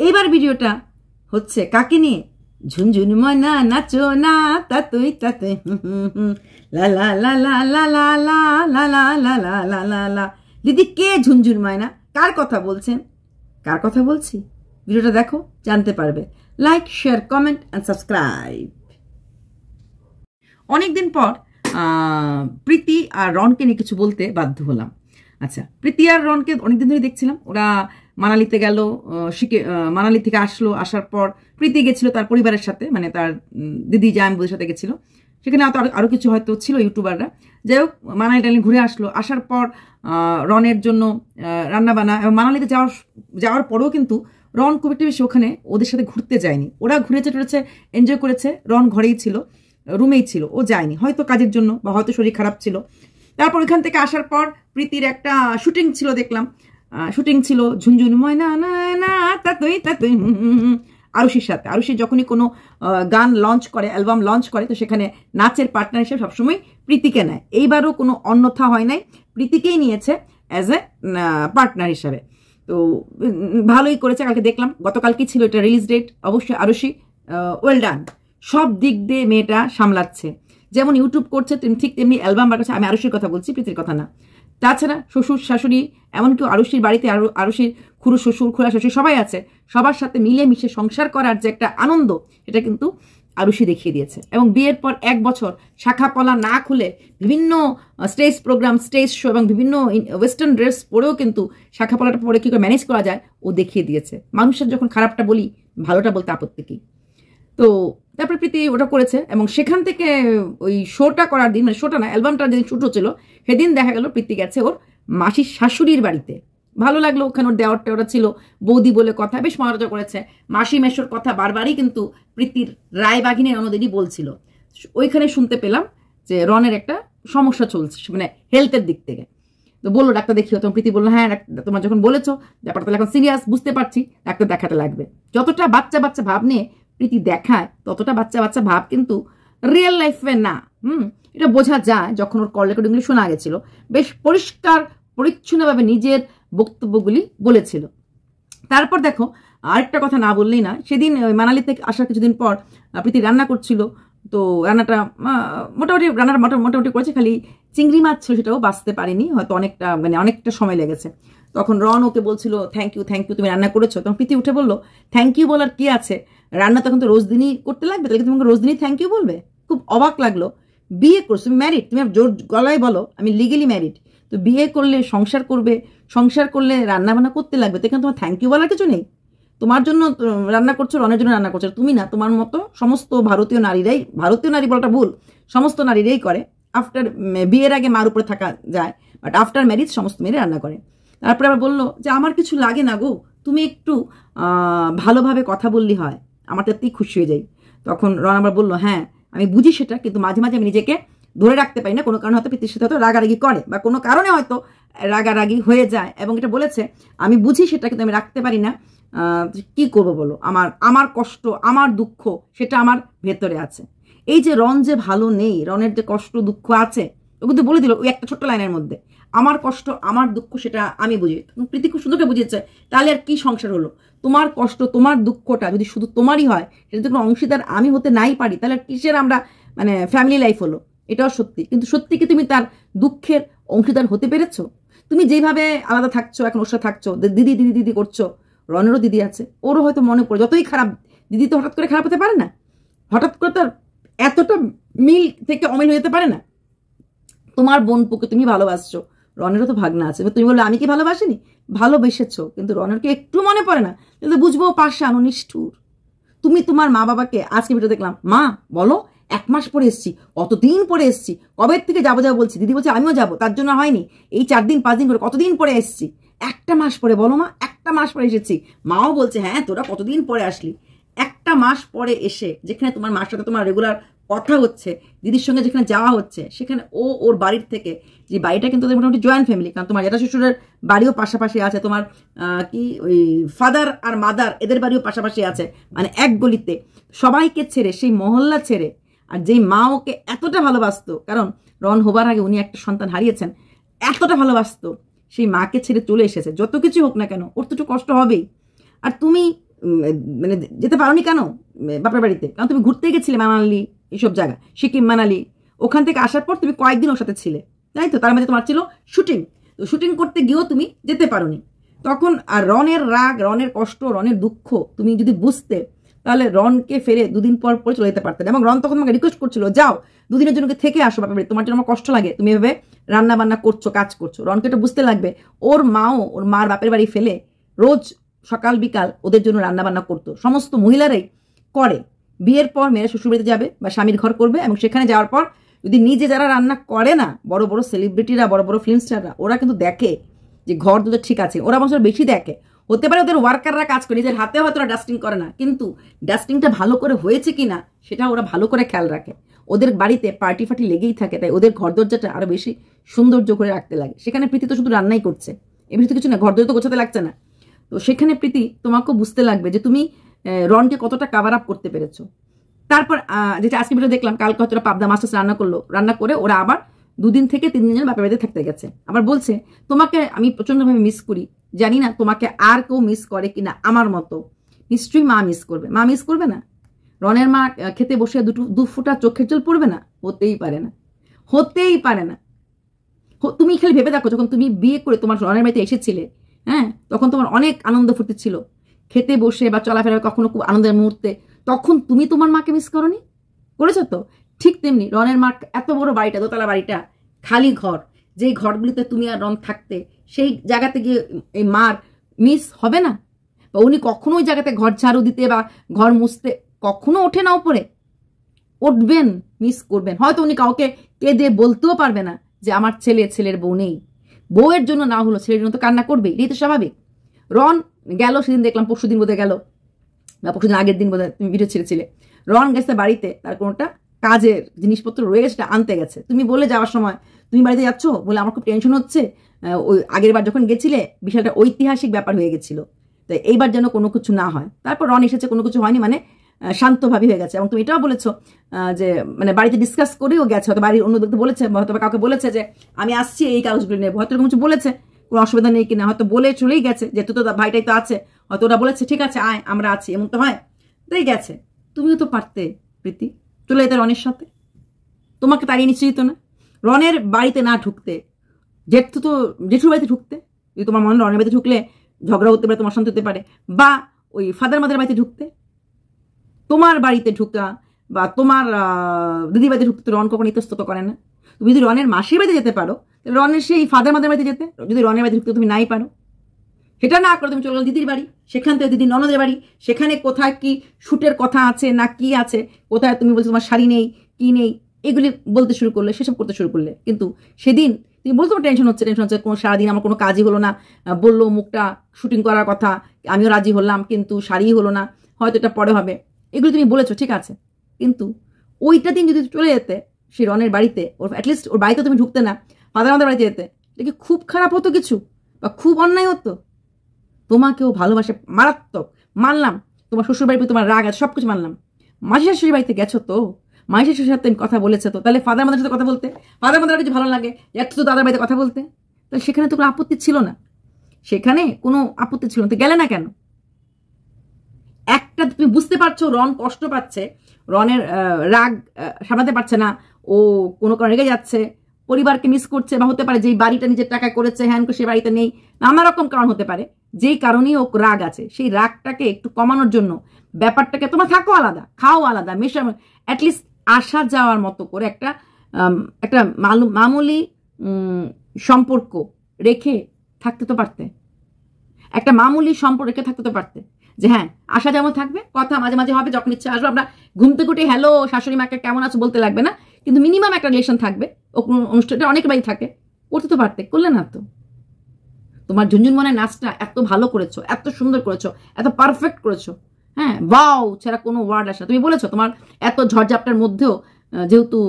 এইবার ভিডিওটা হচ্ছে কাকে নিয়ে? ঝুনঝুন ময়না নাচো না তাতুই তাতুই লা লা লা লা লা লা লা লা লা লা লা লা লা লা। দিদি কে ঝুনঝুন ময়না? কার কথা বলছেন? কার কথা বলছি? ভিডিওটা দেখো, জানতে পারবে। Like, share, comment and subscribe. অনেকদিন পর প্রীতি আর রনকে নিয়ে কিছু বলতে বাধ্য হলাম। আচ্ছা, প্রীতি আর রনকে অনেকদিন ধরে দেখছিলাম, ওরা মানালিতে গেল, মানালি থেকে আসার পর প্রীতি গেছিল তার পরিবারের সাথে, মানে তার দিদি জামাইবাবুদের সাথে গেছিল। সেখানে আরও কিছু হয়তো ছিল ইউটিউবাররা। যাই হোক, মানালি টানালি ঘুরে আসার পর রনের জন্য রান্নাবান্না, এবং মানালিতে যাওয়ার পরেও কিন্তু রন খুব একটা বেশি ওখানে ওদের সাথে ঘুরতে যায়নি। ওরা ঘুরেছে টুরেছে, এনজয় করেছে, রন ঘরেই ছিল, রুমেই ছিল, ও যায়নি, হয়তো কাজের জন্য বা হয়তো শরীর খারাপ ছিল। তারপর ওইখান থেকে আসার পর প্রীতির একটা শুটিং ছিল, দেখলাম শুটিং ছিল ঝুনঝুন ময়না না না তাতুই তাতুই আরুষির সাথে। আরুষি যখনই কোনো গান লঞ্চ করে, অ্যালবাম লঞ্চ করে, তো সেখানে নাচের পার্টনার হিসেবে সবসময় প্রীতিকে নেয়। এইবারও কোনো অন্যথা হয় নাই, প্রীতিকেই নিয়েছে অ্যাজ এ পার্টনার হিসাবে। তো ভালোই করেছে। কালকে দেখলাম, গতকালকে ছিল এটা রিলিজ ডেট। অবশ্যই আরুষি ওয়েল ডান, সব দিক দিয়ে মেয়েটা সামলাচ্ছে। যেমন ইউটিউব করছে ঠিক তেমনি অ্যালবাম বার করছে। আমি আরুষির কথা বলছি, প্রীতির কথা না। তাছাড়া শ্বশুর শাশুড়ি, এমনকি আরুষির বাড়িতে আরুষির খুড়ো শ্বশুর, খুড়া শ্বশুর সবাই আছে। সবার সাথে মিলেমিশে সংসার করার যে একটা আনন্দ, এটা কিন্তু আরুষি দেখিয়ে দিয়েছে। এবং বিয়ের পর 1 বছর শাখাপলা না খুলে বিভিন্ন স্টেজ প্রোগ্রাম, স্টেজ শো এবং বিভিন্ন ওয়েস্টার্ন ড্রেস পরেও কিন্তু শাখাপলাটা পরে কী করে ম্যানেজ করা যায় ও দেখিয়ে দিয়েছে। মানুষের যখন খারাপটা বলি, ভালোটা বলতে আপত্তি কী? তো তারপরে প্রীতি ওটা করেছে, এবং সেখান থেকে ওই শোটা করার দিন, মানে শোটা না, অ্যালবামটা যেদিন শুট হচ্ছিল, সেদিন দেখা গেল প্রীতি গেছে ওর মাসির শাশুড়ির বাড়িতে। ভালো লাগলো, ওখানে ওর দেওয়ার টেওয়ারা ছিল, বৌদি বলে কথা, বেশ মজা করেছে। মাসি মেশোর কথা বারবারই কিন্তু প্রীতির রায়বাঘিনীর অন্যদিনই বলছিল। ওইখানে শুনতে পেলাম যে রনের একটা সমস্যা চলছে, মানে হেলথের দিক থেকে। তো বললো ডাক্তার দেখিও। তখন প্রীতি বললো, হ্যাঁ তোমার যখন বলেছো ব্যাপারটা তাহলে এখন সিরিয়াস, বুঝতে পারছি, ডাক্তার দেখাতে লাগবে। যতটা বাচ্চা বাচ্চা ভাব নিয়ে প্রীতি দেখায়, ততটা বাচ্চা বাচ্চা ভাব কিন্তু রিয়েল লাইফে না। এটা বোঝা যায় যখন ওর কল রেকর্ডিংগুলি শোনা গেছিল। বেশ পরিষ্কার পরিচ্ছন্নভাবে নিজের বক্তব্যগুলি বলেছিল। তারপর দেখো, আরেকটা কথা না বললেই না, সেদিন মানালি থেকে আসার কিছুদিন পর প্রীতি রান্না করছিল। তো রান্নাটা মোটামুটি করেছে, খালি চিংড়ি মাছ ছিল, সেটাও বাঁচতে পারিনি, হয়তো অনেকটা সময় লেগেছে। তখন রন ওকে বলছিল থ্যাংক ইউ তুমি রান্না করেছো। তখন প্রীতি উঠে বললো, থ্যাংক ইউ বলার কি আছে, রান্না তখন তো রোজ দিনই করতে লাগবে, তাহলে তোমাকে রোজ দিনই থ্যাংক ইউ বলবে? খুব অবাক লাগলো। বিয়ে করছো, তুমি ম্যারিড, তুমি জোর গলায় বলো আমি লিগেলি ম্যারিড। তো বিয়ে করলে সংসার করবে, সংসার করলে রান্না বান্না করতে লাগবে, তো এখানে তোমার থ্যাংক ইউ বলার কিছু নেই। তোমার জন্য রান্না করছো, রনের জন্য রান্না করছো, তুমি না, তোমার মতো সমস্ত ভারতীয় নারী বলাটা ভুল, সমস্ত নারীরাই করে। আফটার বিয়ের আগে মার উপরে থাকা যায়, বাট আফটার ম্যারিজ সমস্ত মেয়েরা রান্না করে। তারপরে আবার বললো যে আমার কিছু লাগে না গো, তুমি একটু ভালোভাবে কথা বললি হয়, আমার তাতেই খুশি হয়ে যাই। তখন রন আবার বললো, হ্যাঁ আমি বুঝি সেটা, কিন্তু মাঝে মাঝে আমি নিজেকে ধরে রাখতে পারি না, কোনো কারণে হয়তো প্রীতির সাথে হয়তো রাগারাগি করে, বা কোনো কারণে হয়তো রাগারাগি হয়ে যায়। এবং এটা বলেছে, আমি বুঝি সেটা, কিন্তু আমি রাখতে পারি না। কি করবো বলো, আমার কষ্ট, আমার দুঃখ, সেটা আমার ভেতরে আছে। এই যে রন যে ভালো নেই, রনের যে কষ্ট দুঃখ আছে, ও কিন্তু বলে দিল ওই একটা ছোট্ট লাইনের মধ্যে, আমার কষ্ট আমার দুঃখ সেটা আমি বুঝি। প্রীতি খুব সুন্দর বুঝিয়েছে। তাহলে আর কি সংসার হলো? তোমার কষ্ট তোমার দুঃখটা যদি শুধু তোমারই হয়, সেটা কোনো অংশীদার আমি হতে নাই পারি, তাহলে কিসের আমরা ফ্যামিলি লাইফ হলো? এটাও সত্যি। কিন্তু সত্যি কি তুমি তার দুঃখের অংশীদার হতে পেরেছো? তুমি যেভাবে আলাদা থাকছো, এখন ওর সাথে থাকছো, দিদি দিদি দিদি করছো, রনেরও দিদি আছে, ওরও হয়তো মনে পড়ে, যতই খারাপ, দিদি তো হঠাৎ করে খারাপ হতে পারে না, হঠাৎ করে তার এতটা মিল থেকে অমিল হয়ে যেতে পারে না। তোমার বোনপুকে তুমি ভালোবাসছো, রনেরও তো ভাগনা আছে, তুমি বললে আমি কি ভালোবাসিনি? ভালোবেসেছো, কিন্তু রনেরকে একটু মনে পড়ে না, কিন্তু বুঝবো পাষাণ নিষ্ঠুর। তুমি তোমার মা বাবাকে, আজকে ভিডিও দেখলাম, মা বলো 1 মাস পরে এসছি, কতদিন পরে এসছি, কবে থেকে যাবো বলছি, দিদি বলছে আমিও যাবো, তার জন্য হয়নি, এই 4 দিন 5 দিন করে কতদিন পরে এসছি, 1 মাস পরে বলো মা, 1 মাস পরে এসেছি। মাও বলছে হ্যাঁ তোরা কতদিন পরে আসলি। 1 মাস পরে এসে যেখানে তোমার মার সাথে তোমার রেগুলার কথা হচ্ছে, দিদির সঙ্গে যেখানে যাওয়া হচ্ছে, সেখানে ওর বাড়ির থেকে, যে বাড়িটা কিন্তু মোটামুটি জয়েন্ট ফ্যামিলি, কারণ তোমার জেঠা শ্বশুরের বাড়িও পাশাপাশি আছে, তোমার ওই ফাদার আর মাদার এদের বাড়িও পাশাপাশি আছে, মানে এক গলিতে। সবাইকে ছেড়ে, সেই মহল্লা ছেড়ে, আর যেই মা ওকে এতটা ভালোবাসতো, কারণ রন হবার আগে উনি একটা সন্তান হারিয়েছেন, এতটা ভালোবাসতো, সেই মাকে ছেড়ে চলে এসেছে। যত কিছু হোক না কেন ওর তো একটু কষ্ট হবেই। আর তুমি মানে যেতে পারোনি কেন বাপের বাড়িতে? কারণ তুমি ঘুরতে গেছিলে মানালি, এইসব জায়গা, সিকিম, মানালি। ওখান থেকে আসার পর তুমি কয়েকদিন ওর সাথে ছিলে, তাই তো? তার মধ্যে তোমার ছিল শুটিং। তো শুটিং করতে গিয়েও তুমি যেতে পারোনি তখন। আর রনের রাগ, রনের কষ্ট, রনের দুঃখ তুমি যদি বুঝতে, তাহলে রনকে ফেলে 2 দিন পর চলে যেতে পারতেন। এবং রন তখন তোমাকে রিকোয়েস্ট করছিল, যাও 2 দিনের জন্য থেকে আসো বাপের বাড়ি, তোমার জন্য আমার কষ্ট লাগে, তুমি এভাবে রান্না বান্না করছো, কাজ করছো। রনকে এটা বুঝতে লাগবে। ওর মাও ওর মার বাপের বাড়ি ফেলে রোজ সকাল বিকাল ওদের জন্য রান্না বান্না করতো। সমস্ত মহিলারাই করে। বিয়ের পর মেয়েরা শ্বশুরবাড়িতে যাবে বা স্বামীর ঘর করবে, এবং সেখানে যাওয়ার পর যদি নিজে যারা রান্না করে না, বড় বড় সেলিব্রিটিরা, বড় বড় ফিল্ম স্টাররা, ওরা কিন্তু দেখে যে ঘর দুটো ঠিক আছে। ওরা বছর বেশি দেখে। হতে পারে ওদের ওয়ার্কাররা কাজ করে, নিজের হাতে হয়তো ওরা ডাস্টিং করে না, কিন্তু ডাস্টিংটা ভালো করে হয়েছে কিনা সেটা ওরা ভালো করে খেয়াল রাখে। ওদের বাড়িতে পার্টি ফার্টি লেগেই থাকে, তাই ওদের ঘর দরজাটা আরো বেশি সৌন্দর্য করে রাখতে লাগে। সেখানে প্রীতি তো শুধু রান্নাই করছে, এমনি তো কিছু না, ঘর দরজা তো গোছাতে লাগছে না। তো সেখানে প্রীতি তোমাকেও বুঝতে লাগবে যে তুমি রনকে কতটা কাভার আপ করতে পেরেছো। তারপর যেটা আজকে ভিডিও দেখলাম, কালকে হয়তো পাবদা মাছ রান্না করে ওরা আবার 2 দিন থেকে 3 দিন বাপের বাড়িতে থাকতে গেছে। আবার বলছে, তোমাকে আমি প্রচন্ডভাবে মিস করি, জানি না তোমাকে আর কেউ মিস করে কিনা আমার মতো। নিশ্চয়ই মা মিস করবে। মা মিস করবে না? রনের মা খেতে বসে 2 ফোঁটা চোখের জল পড়বে না? হতেই পারে না, হতেই পারে না। তুমি খালি ভেবে দেখো, যখন তুমি বিয়ে করে তোমার রনের বাড়িতে এসেছিলে, হ্যাঁ, তখন তোমার অনেক আনন্দ ফুর্তি ছিল, খেতে বসে বা চলাফেরা কখনো খুব আনন্দের মুহূর্তে, তখন তুমি তোমার মাকে মিস করনি? করেছো তো? ঠিক তেমনি রনের মা এত বড় বাড়িটা, দোতলা বাড়িটা, খালি ঘর, যেই ঘরগুলিতে তুমি আর রন থাকতে, সেই জায়গাতে গিয়ে এই মার মিস হবে না? বা উনি কখনো ওই জায়গাতে ঘর ঝাড়ু দিতে বা ঘর মুছতে কখনো ওঠে না উপরে? উঠবেন, মিস করবেন। হয়তো উনি কাউকে কেঁদে বলতেও পারবে না যে আমার ছেলের বউ নেই। বউয়ের জন্য না হলো ছেলের জন্য তো কান্না করবে, এটাই তো স্বাভাবিক। রন গেল সেদিন, দেখলাম পরশুদিন বোধহয় গেল, বা পরশুদিন আগের দিন বোধহয় তুমি ভিডিও ছেড়েছিলে। রন গেছে বাড়িতে, তার কোনোটা কাজের জিনিসপত্র রয়ে গেছে, আনতে গেছে। তুমি বলে যাওয়ার সময়, তুমি বাড়িতে যাচ্ছ বলে আমার খুব টেনশন হচ্ছে, ওই আগের বার যখন গেছিলে বিশালটা ঐতিহাসিক ব্যাপার হয়ে গেছিল, তো এইবার যেন কোনো কিছু না হয়। তারপর রন এসেছে, কোনো কিছু হয়নি, মানে শান্তভাবে হয়ে গেছে। এবং তুমি এটাও বলেছো যে মানে বাড়িতে ডিসকাস করেও গেছে, হয়তো বাড়ির অন্য ব্যক্তি বলেছে, হয়তো কাউকে বলেছে যে আমি আসছি, এই কাগজগুলো নেবো, হয়তো এরকম কিছু বলেছে, কোনো অসুবিধা নেই কিনা, হয়তো বলে চলেই গেছে, যেহেতু তো ভাইটাই তো আছে, হয়তো ওরা বলেছে ঠিক আছে আয় আমরা আছি, এমন তো হয়, তাই গেছে। তুমিও তো পারতে প্রীতি চলে যেতে রনের সাথে, তোমাকে তাড়িয়ে নিশ্চয়ই তো না। রনের বাড়িতে না ঢুকতে, জেঠুর বাড়িতে ঢুকতে, যদি তোমার মনে রনের বাড়িতে ঢুকলে ঝগড়া হতে পারে, তোমার শান্তি হতে পারে, বা ওই ফাদার মাদার বাড়িতে ঢুকতে, তোমার বাড়িতে ঢুকা বা তোমার দিদির বাড়িতে ঢুকতে রন কখনো ইতস্তত করে না। তুমি যদি রনের মাসির বাড়িতে যেতে পারো, রনের সেই ফাদার মাদার বাড়িতে যেতে, যদি রনের বাড়িতে ঢুকতে তুমি নাই পারো, সেটা না করে তুমি চলে গেলো দিদির বাড়ি, সেখান থেকে দিদি ননদের বাড়ি, সেখানে কোথায় কি শুটের কথা আছে না কি আছে, কোথায় তুমি বলছো তোমার শাড়ি নেই কি নেই, এগুলি বলতে শুরু করলে, সেসব করতে শুরু করলে। কিন্তু সেদিন তুমি বলতো টেনশন হচ্ছে, কোনো সারাদিন আমার কোনো কাজই হলো না, বললো মুখটা শুটিং করার কথা, আমিও রাজি হলাম, কিন্তু শাড়ি হলো না, হয়তো এটা পরে হবে, এগুলো তুমি বলেছো ঠিক আছে। কিন্তু ওইটা দিন যদি চলে যেতে সেই রনের বাড়িতে, ওর অ্যাটলিস্ট ওর বাড়িতে তুমি ঢুকতে না, ফাদার মাদার বাড়িতে যেতে, এটা কি খুব খারাপ হতো কিছু, বা খুব অন্যায় হতো? তোমাকেও ভালোবাসে মারাত্মক, মানলাম। তোমার শ্বশুর বাড়িতে তোমার রাগ আছে, সবকিছু মানলাম। মাসি শাশুড়ি বাড়িতে গেছো তো, মাসি শাশুড়ির সাথে কথা বলেছে তো, তাহলে ফাদার মাদার সাথে কথা বলতে, ফাদার মাদার কিছু ভালো লাগে একটু তো দাদার বাড়িতে কথা বলতে, তাহলে সেখানে তো কোনো আপত্তি ছিল না, সেখানে কোনো আপত্তি ছিল না, তো গেলে না কেন? একটা তুমি বুঝতে পারছো রন কষ্ট পাচ্ছে, রনের রাগ সামলাতে পারছে না, ও কোনো কারণে রেগে যাচ্ছে, পরিবারকে মিস করছে, বা হতে পারে যেই বাড়িটা নিজের টাকায় করেছে হ্যান সে বাড়িতে নেই, নানা রকম কারণ হতে পারে, যেই কারণেই ও রাগ আছে, সেই রাগটাকে একটু কমানোর জন্য ব্যাপারটাকে তোমার থাকো আলাদা, খাও আলাদা, মেশা, অ্যাটলিস্ট আসা যাওয়ার মতো করে একটা একটা মামুলি সম্পর্ক রেখে থাকতে তো পারতে, একটা মামুলি সম্পর্ক রেখে থাকতে তো পারতে, যে হ্যাঁ আসা যেমন থাকবে, কথা মাঝে মাঝে হবে, যখন ইচ্ছা আসবে, আমরা ঘুমতে ঘুটে হ্যালো শাশুড়ি মাকে কেমন আছো বলতে লাগবে না, কিন্তু মিনিমাম একটা রিলেশন থাকবে। ও অনুষ্ঠানটা অনেক বাড়ি থাকে, করতে তো পারতে, করলে না তো। তোমার ঝুনঝুন মনের নাচটা এত ভালো করেছো, এত সুন্দর করেছো, এত পারফেক্ট করেছো, হ্যাঁ ওয়াও ছাড়া কোনো ওয়ার্ড আসে না। তুমি বলেছো তোমার এত ঝড়ঝাপটার মধ্যেও, যেহেতু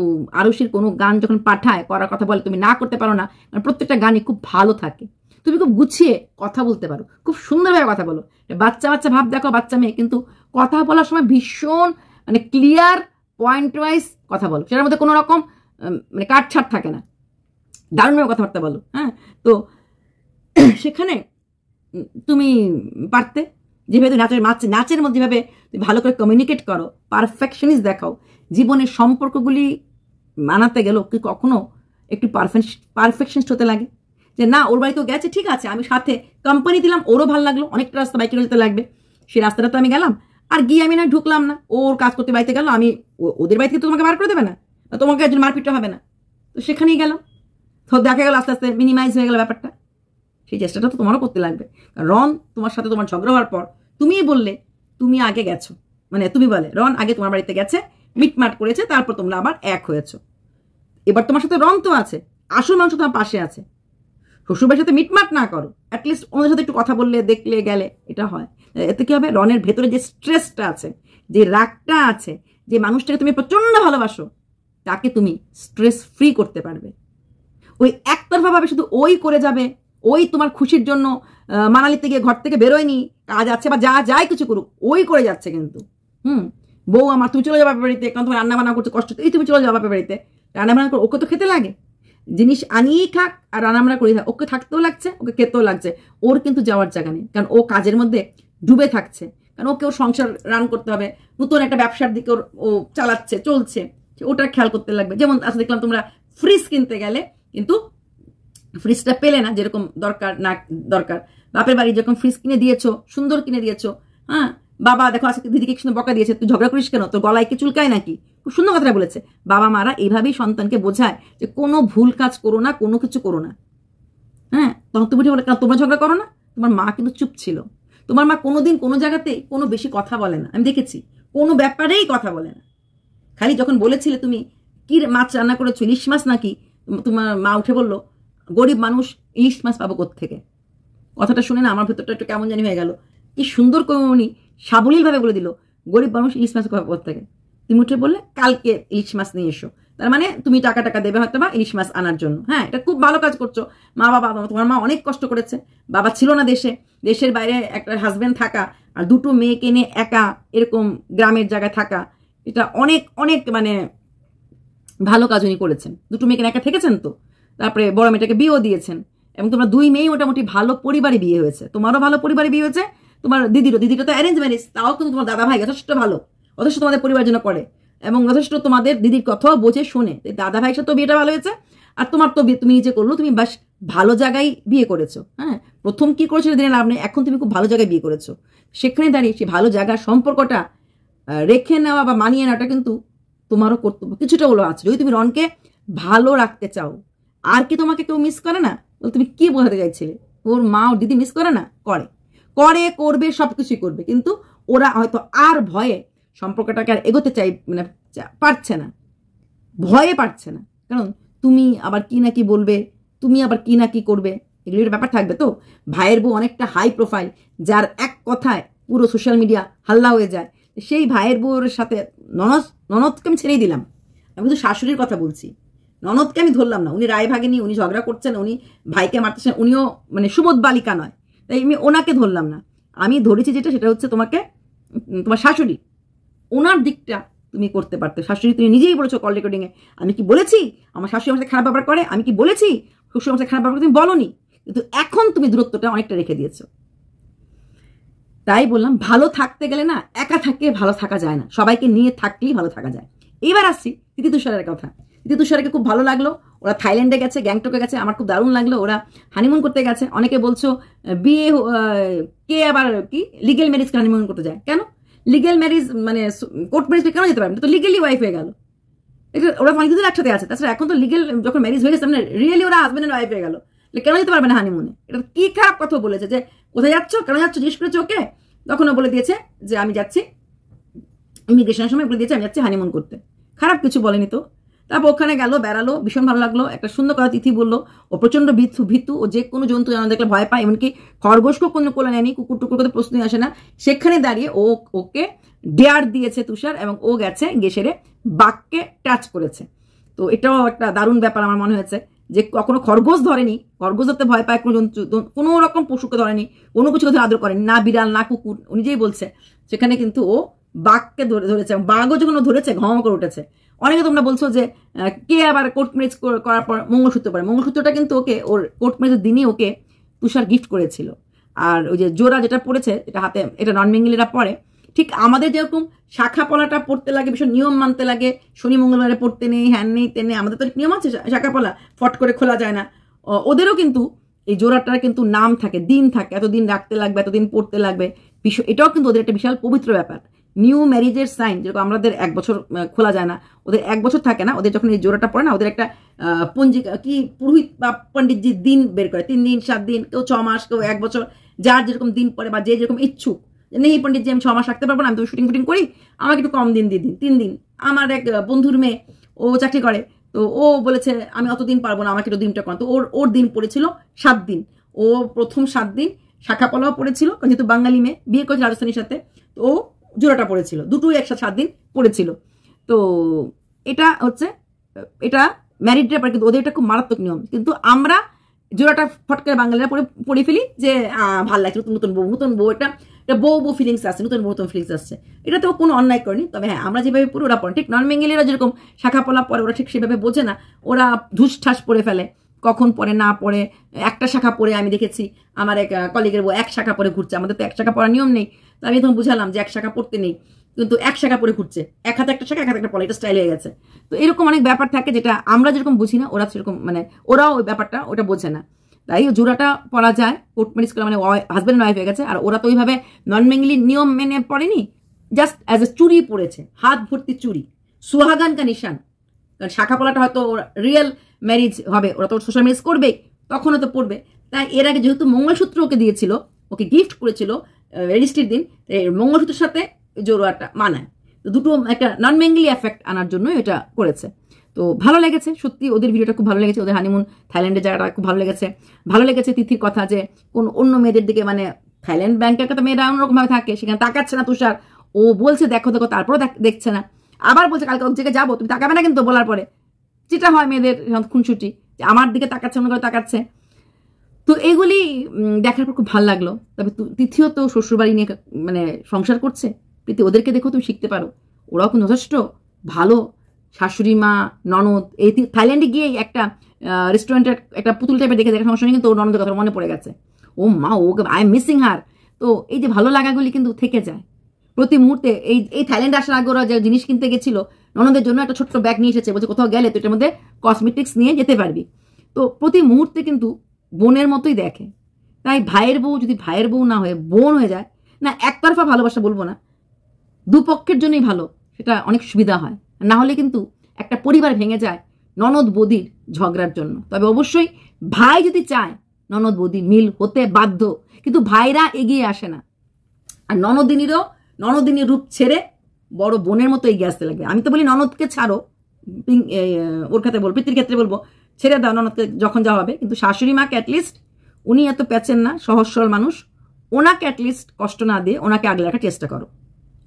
আরুষির কোনো গান যখন পাঠায় করার কথা বলে তুমি না করতে পারো না, প্রত্যেকটা গানই খুব ভালো থাকে, তুমি খুব গুছিয়ে কথা বলতে পারো, খুব সুন্দরভাবে কথা বলো, বাচ্চা বাচ্চা ভাব দেখো, বাচ্চা মেয়ে, কিন্তু কথা বলার সময় ভীষণ মানে ক্লিয়ার পয়েন্ট ওয়াইজ কথা বলো, সেটার মধ্যে কোনো রকম মানে কাটছাট থাকে না, দারুণভাবে কথাবার্তা বলো। হ্যাঁ, তো সেখানে তুমি পারতে, যেভাবে নাচের মধ্যে যেভাবে তুমি ভালো করে কমিউনিকেট করো, পারফেকশনিস্ট দেখাও, জীবনের সম্পর্কগুলি মানাতে গেলেও কি কখনো একটু পারফেকশনিস্ট হতে লাগে? যে না, ওর বাড়িতেও গেছে, ঠিক আছে, আমি সাথে কোম্পানি দিলাম, ওরও ভালো লাগলো, অনেকটা রাস্তা বাইকে যেতে লাগবে, সেই রাস্তাটা তো আমি গেলাম, আর গিয়ে আমি না ঢুকলাম না, ওর কাজ করতে বাড়িতে গেল, আমি ওদের বাড়ি থেকে তোমাকে বার করে দেবে না, তোমাকে একজন মারপিটটা হবে না, তো সেখানেই গেলাম, তো দেখা গেল আস্তে আস্তে মিনিমাইজ হয়ে গেল ব্যাপারটা। সেই চেষ্টাটা তো তোমারও করতে লাগবে। রন তোমার সাথে তোমার ঝগড়া হওয়ার পর তুমি বললে তুমি আগে গেছো, মানে তুমি বলে রন আগে তোমার বাড়িতে গেছে, মিটমাট করেছে, তারপর তোমরা আবার এক হয়েছো। এবার তোমার সাথে রন তো আছে, আসল মাংস তোমার পাশে আছে। শ্বশুরবাড়ির সাথে মিটমাট না করো, অ্যাটলিস্ট ওদের সাথে একটু কথা বললে, দেখলে, গেলে, এটা হয়। এতে কি হবে, রনের ভেতরে যে স্ট্রেসটা আছে, যে রাগটা আছে, যে মানুষটাকে তুমি প্রচন্ড ভালোবাসো, তাকে তুমি স্ট্রেস ফ্রি করতে পারবে। ওই একতরফাভাবে শুধু ওই করে যাবে, ওই তোমার খুশির জন্য মানালিতে গিয়ে ঘর থেকে বেরোয়নি, কাজ আছে বা যাই কিছু করুক, ওই করে যাচ্ছে কিন্তু। বউ আমার, তুমি চলে যাও বাপের বাড়িতে, কারণ তোমার রান্না বান্না করতে কষ্ট, এই তুমি চলে যাও বাপের বাড়িতে, রান্না বান্না করে ওকে তো খেতে লাগে, জিনিস আনিয়েই খাক আর রান্নাবান্না করে থাক, ওকে থাকতেও লাগছে, ওকে খেতেও লাগছে, ওর কিন্তু যাওয়ার জায়গা নেই, কারণ ও কাজের মধ্যে ডুবে থাকছে, কারণ ওকে ওর সংসার রান করতে হবে, নতুন একটা ব্যবসার দিকে ও চালাচ্ছে, চলছে, ওটার খেয়াল করতে লাগবে। যেমন আজকে দেখলাম তোমরা ফ্রিজ কিনতে গেলে, কিন্তু ফ্রিজটা পেলে না যেরকম দরকার, না দরকার, বাপের বাড়ি যেরকম ফ্রিজ কিনে দিয়েছো, সুন্দর কিনে দিয়েছো, হ্যাঁ, বাবা দেখো আজকে দিদিকে সুন্দর বকা দিয়েছে, তুই ঝগড়া করিস কেন, তোর গলায় কি চুলকায় নাকি, খুব সুন্দর কথাটা বলেছে। বাবা মারা এইভাবেই সন্তানকে বোঝায় যে কোনো ভুল কাজ করো না, কোনো কিছু করো না। হ্যাঁ, তখন তুমি বলে কেন তোমরা ঝগড়া করো না? তোমার মা কিন্তু চুপ ছিল, তোমার মা কোনোদিন কোনো জায়গাতে কোনো বেশি কথা বলে না, আমি দেখেছি, কোনো ব্যাপারেই কথা বলে না। খালি যখন বলেছিলে তুমি কি মাছ রান্না করেছো, ইলিশ মাছ নাকি, তোমার মা উঠে বললো গরিব মানুষ ইলিশ মাছ পাবো কোত্থেকে। কথাটা শুনে না আমার ভেতরটা একটু কেমন জানি হয়ে গেল, কি সুন্দর করে উনি সাবলীল ভাবে বলে দিল গরিব মানুষ ইলিশ মাছ পাবো কোত্থেকে। তুমি উঠে বললে কালকে ইলিশ মাছ নিয়ে এসো, তার মানে তুমি টাকা দেবে হয়তো বা ইলিশ মাছ আনার জন্য। হ্যাঁ, এটা খুব ভালো কাজ করছো। মা বাবা, তোমার মা অনেক কষ্ট করেছে, বাবা ছিল না দেশে, দেশের বাইরে একটা হাজবেন্ড থাকা আর দুটো মেয়েকে নিয়ে একা এরকম গ্রামের জায়গায় থাকা, এটা অনেক অনেক মানে ভালো কাজ উনি করেছেন। দুটো মেয়েকে একা থেকেছেন তো, তারপরে বড় মেয়েটাকে বিয়েও দিয়েছেন, এবং তোমরা দুই মেয়ে মোটামুটি ভালো পরিবারে বিয়ে হয়েছে, তোমারও ভালো পরিবারে বিয়ে হয়েছে, তোমার দিদিটা তো অ্যারেঞ্জ ম্যারেজ, তাও কিন্তু তোমার দাদা ভাই যথেষ্ট ভালো, যথেষ্ট তোমাদের পরিবার জন্য করে, এবং যথেষ্ট তোমাদের দিদির কথাও বোঝে শোনে। দাদা ভাইয়ের সাথে তো বিয়েটা ভালো হয়েছে, আর তোমার তো বিয়ে তুমি নিজে করলো, তুমি বাস ভালো জায়গায় বিয়ে করেছো। হ্যাঁ, প্রথম কি করেছিল দিনে লাভ নেই, এখন তুমি খুব ভালো জায়গায় বিয়ে করেছো, সেখানে দাঁড়িয়ে সেই ভালো জায়গার সম্পর্কটা রেখে নেওয়া বা মানিয়ে নেওয়াটা কিন্তু তোমারও কর্তব্য কিছুটা হলো আছে। যদি তুমি রনকে ভালো রাখতে চাও, আর কি তোমাকে কেউ মিস করে না? তুমি কি বোঝাতে চাইছিলে? ওর মা ওর দিদি মিস করে না? করবে, সবকিছুই করবে, কিন্তু ওরা হয়তো আর ভয়ে সম্পর্কটাকে আর এগোতে মানে পারছে না, ভয়ে পারছে না, কারণ তুমি আবার কি না কি বলবে, তুমি আবার কি না কি করবে, এগুলোর ব্যাপার থাকবে। তো ভাইয়ের বউ অনেকটা হাই প্রোফাইল, যার এক কথায় পুরো সোশ্যাল মিডিয়া হাল্লা হয়ে যায়, সেই ভাইয়ের বউর সাথে ননদকে আমি ছেড়েই দিলাম, আমি কিন্তু শাশুড়ির কথা বলছি, ননদকে আমি ধরলাম না। উনি রায় ভাগেনি, উনি ঝগড়া করছেন, উনি ভাইকে মারতেছেন, উনিও মানে সুবোধ বালিকা নয়, তাই আমি ওনাকে ধরলাম না। আমি ধরেছি যেটা, সেটা হচ্ছে তোমাকে তোমার শাশুড়ি, ওনার দিকটা তুমি করতে পারতে। শাশুড়ি তুমি নিজেই বলেছো কল রেকর্ডিংয়ে, আমি কি বলেছি আমার শাশুড়ি আমার সাথে খারাপ ব্যবহার করে? আমি কি বলেছি শ্বশুর আমার সাথে খারাপ ব্যবহার করে? তুমি বলোনি, কিন্তু এখন তুমি দূরত্বটা অনেকটা রেখে দিয়েছো। তাই বললাম, ভালো থাকতে গেলে না একা থাকে ভালো থাকা যায় না, সবাইকে নিয়ে থাকলেই ভালো থাকা যায়। এবার আসছি তিথি তুষারের কথা। তিথি তুষারকে খুব ভালো লাগলো, ওরা থাইল্যান্ডে গেছে, গ্যাংটকে গেছে, আমার খুব দারুণ লাগলো। ওরা হানিমুন করতে গেছে। অনেকে বলছো বিয়ে কে আবার কি লিগেল ম্যারেজ হানিমুন করতে যায়? কেন লিগেল ম্যারেজ মানে কোর্ট ম্যারেজ কেন যেতে পারবে? তো লিগেলি ওয়াইফ হয়ে গেল, ওরা অনেকদিন একসাথে আছে। তাছাড়া এখন তো লিগেল যখন ম্যারেজ হয়ে গেছে, মানে রিয়েলি ওরা হাজবেন্ড এন্ড ওয়াইফ হয়ে গেল, কেন যেতে পারবে না হানিমুনে? এটা কি খারাপ কথা বলেছে যে কোথায় যাচ্ছ, কেন যাচ্ছ জিজ্ঞেস করেছে ওকে, তখন ও বলে দিয়েছে যে আমি যাচ্ছি, ইমিগ্রেশনের সময় বলে দিয়েছে আমি যাচ্ছি হানিমুন করতে। খারাপ কিছু বলেনি তো। তারপর ওখানে গেল, বেড়ালো, ভীষণ ভালো লাগলো। একটা সুন্দর কথা তিথি বললো, ও প্রচন্ড ভীতু, ও যে কোনো জন্তু জানা দেখলে ভয় পায়, এমনকি খরগোশকেও কোনো কোলে নেয়নি, কুকুর টুকুর করতে প্রশ্নই আসে না। সেখানে দাঁড়িয়ে ওকে ডেয়ার দিয়েছে তুষার, এবং ও গেছে গেসেরে বাঘকে টাচ করেছে। তো এটাও একটা দারুণ ব্যাপার আমার মনে হয়েছে, যে কখনো খরগোশ ধরেনি, খরগোশ ধরতে ভয় পায়, কোনো জন্তু কোনো রকম পশুকে ধরেনি, কোনো কিছু ধরে আদর করেনি, না বিড়াল না কুকুর, ও নিজেই বলছে। সেখানে কিন্তু ও বাঘকে ধরেছে, বাঘও যখন ও ধরেছে ঘম করে উঠেছে। অনেকে তোমরা বলছো যে কে আবার কোর্ট ম্যারেজ করার পর মঙ্গলসূত্র পরে, মঙ্গলসূত্রটা কিন্তু ওকে ওর কোর্ট ম্যারেজের দিনই ওকে তুষার গিফট করেছিল। আর ওই যে জোড়া যেটা পড়েছে, এটা হাতে, এটা নন বেঙ্গলিরা পরে, ঠিক আমাদের যেরকম শাখা পলাটা পড়তে লাগে, ভীষণ নিয়ম মানতে লাগে, শনি মঙ্গলবারে পড়তে নেই, হ্যান নেই তেন নেই, আমাদের তো নিয়ম আছে শাখা পলা ফট করে খোলা যায় না। ওদেরও কিন্তু এই জোড়াটার কিন্তু নাম থাকে, দিন থাকে, এতদিন রাখতে লাগবে, এতদিন পড়তে লাগবে, এটাও কিন্তু ওদের একটা বিশাল পবিত্র ব্যাপার। নিউ ম্যারিজের সাইন, যেরকম আমাদের 1 বছর খোলা যায় না, ওদের 1 বছর থাকে না। ওদের যখন এই জোড়াটা পড়ে না, ওদের একটা পঞ্জিকা কি পুরোহিত বা পণ্ডিতজি দিন বের করে, 3 দিন 7 দিন, কেউ 6 মাস, কেউ 1 বছর, যার যেরকম দিন পড়ে বা যে যেরকম ইচ্ছুক। নেই পণ্ডিতজি আমি 6 মাস রাখতে পারবো না, আমি তো শুটিং ফুটিং করি, আমাকে একটু কম দিন দিয়ে দিন, 3 দিন। আমার এক বন্ধুর মেয়ে, ও চাকরি করে, তো ও বলেছে আমি অতদিন পারবো না, আমাকে একটু দিনটা কর। তো ওর দিন পড়েছিল 7 দিন। ও প্রথম 7 দিন শাখা পলাও পড়েছিল, যেহেতু বাঙালি মেয়ে, বিয়ে করেছে রাজস্থানীর সাথে, তো ও জোড়াটা পড়েছিল, দুটোই একসাথে 7 দিন পড়েছিল। তো এটা হচ্ছে, এটা ম্যারিড ব্যাপার, কিন্তু ওদের এটা খুব মারাত্মক নিয়ম। কিন্তু আমরা জোড়াটা ফটকে বাঙালিরা পড়ে ফেলি যে ভাল লাগছে, নতুন বউ, এটা বউ ফিলিংস আসছে, নতুন ফিলিংস আসছে। এটা তো কোনো অন্যায় করেনি, তবে হ্যাঁ আমরা যেভাবে পড়ি ওরা পড়ে, ঠিক নন বেঙ্গলিরা যেরকম শাখা পলা পরে, ওরা ঠিক সেভাবে বোঝে না, ওরা ধুস ঠাস পড়ে ফেলে, কখন পড়ে না পড়ে। একটা শাখা পড়ে আমি দেখেছি আমার এক কলিগের বউ 1 শাখা পরে ঘুরছে, আমাদের তো 1 শাখা পড়ার নিয়ম নেই। তো আমি তখন বুঝালাম যে 1 শাখা পড়তে নেই, কিন্তু 1 শাখা পরে ঘুরছে, এক হাতে একটা শাখা, এক হাতে একটা পলা, এটা স্টাইল হয়ে গেছে। তো এরকম অনেক ব্যাপার থাকে যেটা আমরা যেরকম বুঝি না, ওরা সেরকম, মানে ওরাও ওই ব্যাপারটা ওটা বোঝে না। তাই জোড়াটা পরা যায়, কোর্ট ম্যারেজ করে, মানে হাজব্যান্ড ওয়াইফ হয়ে গেছে। আর ওরা তো ওইভাবে নন বেঙ্গলি নিয়ম মেনে পড়েনি, জাস্ট অ্যাজ এ চুরি পড়েছে, হাত ভর্তি চুরি, সুহাগান কা নিশান। কারণ শাখা পলাটা হয়তো রিয়েল ম্যারিজ হবে, ওরা তো সোশ্যাল ম্যারেজ করবেই, তখনও তো পড়বে। তাই এর আগে যেহেতু মঙ্গলসূত্র ওকে দিয়েছিল, ওকে গিফট করেছিল রেজিস্ট্রির দিন, মঙ্গলসূত্রের সাথে জোড়াটা মানায়। তো দুটো একটা নন বেঙ্গলি এফেক্ট আনার জন্য এটা করেছে। তো ভালো লেগেছে সত্যি, ওদের ভিডিওটা খুব ভালো লেগেছে, ওদের হানিমুন থাইল্যান্ডের জায়গাটা খুব ভালো লেগেছে। ভালো লেগেছে তিথির কথা, যে কোন অন্য মেয়েদের দিকে, মানে থাইল্যান্ড ব্যাংকের কথা মেয়েরা অন্যরকমভাবে থাকে, সেখানে তাকাচ্ছে না তুষার, ও বলছে দেখো দেখো, তারপরও দেখছে না, আবার বলছে কালকে ওর দিকে যাবো, তুমি তাকাবে না কিন্তু বলার পরে, যেটা হয় মেয়েদের খুনসুটি, যে আমার দিকে তাকাচ্ছে, অন্য করে তাকাচ্ছে। তো এগুলি দেখার পর খুব ভালো লাগলো। তবে তিথিও তো শ্বশুরবাড়ি নিয়ে মানে সংসার করছে, প্রীতি ওদেরকে দেখো তুমি শিখতে পারো, ওরাও কিন্তু যথেষ্ট ভালো শাশুড়ি মা, ননদ। এই থাইল্যান্ডে গিয়ে একটা রেস্টুরেন্টের একটা পুতুল টাইপের দেখে দেখার সময় কিন্তু ওর ননদের কথা মনে পড়ে গেছে, ও মা ওকে আই এম মিসিং হার। তো এই যে ভালো লাগাগুলি কিন্তু থেকে যায় প্রতি মুহূর্তে। এই থাইল্যান্ডে আসার আগে ওরা যে জিনিস কিনতে গেছিল ননদের জন্য, একটা ছোট্ট ব্যাগ নিয়ে এসেছে, বলছে কোথাও গেলে তো এটার মধ্যে কসমেটিক্স নিয়ে যেতে পারবি। তো প্রতি মুহূর্তে কিন্তু বোনের মতোই দেখে। তাই ভাইয়ের বউ যদি ভাইয়ের বউ না হয়ে বোন হয়ে যায়, না একতরফা ভালোবাসা বলবো না, দুপক্ষের জন্যই ভালো, সেটা অনেক সুবিধা হয়। না হলে কিন্তু একটা পরিবার ভেঙে যায় ননদ বদির ঝগড়ার জন্য। তবে অবশ্যই ভাই যদি চায় ননদ বদি মিল হতে বাধ্য, কিন্তু ভাইরা এগিয়ে আসে না। আর ননদিনীর রূপ ছেড়ে বড় বোনের মতো এগিয়ে আসতে লাগবে। আমি তো বলি ননদকে ছাড়ো, ওর ক্ষেত্রে বলবো, পিতৃর ক্ষেত্রে বলবো ছেড়ে দাও ননদকে যখন যাওয়া হবে, কিন্তু শাশুড়ি মাকে অ্যাটলিস্ট, উনি এত প্যাচেন না, সহজ সরল মানুষ, ওনাকে অ্যাটলিস্ট কষ্ট না দিয়ে ওনাকে আগলে রাখার চেষ্টা করো।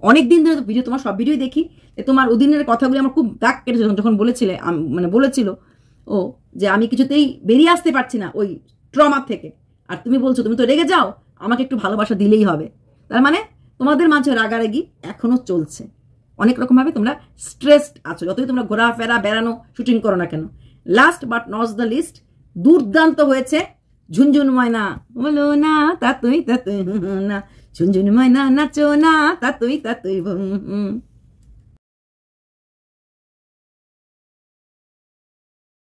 অনেকদিন ধরে ভিডিও, তোমার সব ভিডিওই দেখি, তোমার ওদিনের কথাগুলি আমার খুব দাগ কেটেছে, যখন বলেছিলে, মানে বলেছিল ও যে আমি কিছুতেই বেরিয়ে আসতে পারছি না ওই ট্রমা থেকে। আর তুমি বলছো তুমি তো রেগে যাও, আমাকে একটু ভালোবাসা দিলেই হবে। তার মানে তোমাদের মাঝে রাগারাগি এখনো চলছে, অনেক রকমভাবে তোমরা স্ট্রেসড আছো, যতই তোমরা ঘোরাফেরা বেড়ানো শুটিং করো না কেন। Last but not the least, দুর্দান্ত হয়েছে ঝুনঝুন ময়না বলো না তা তুই না, ঝুনঝুন ময়না নাচো না তা তুই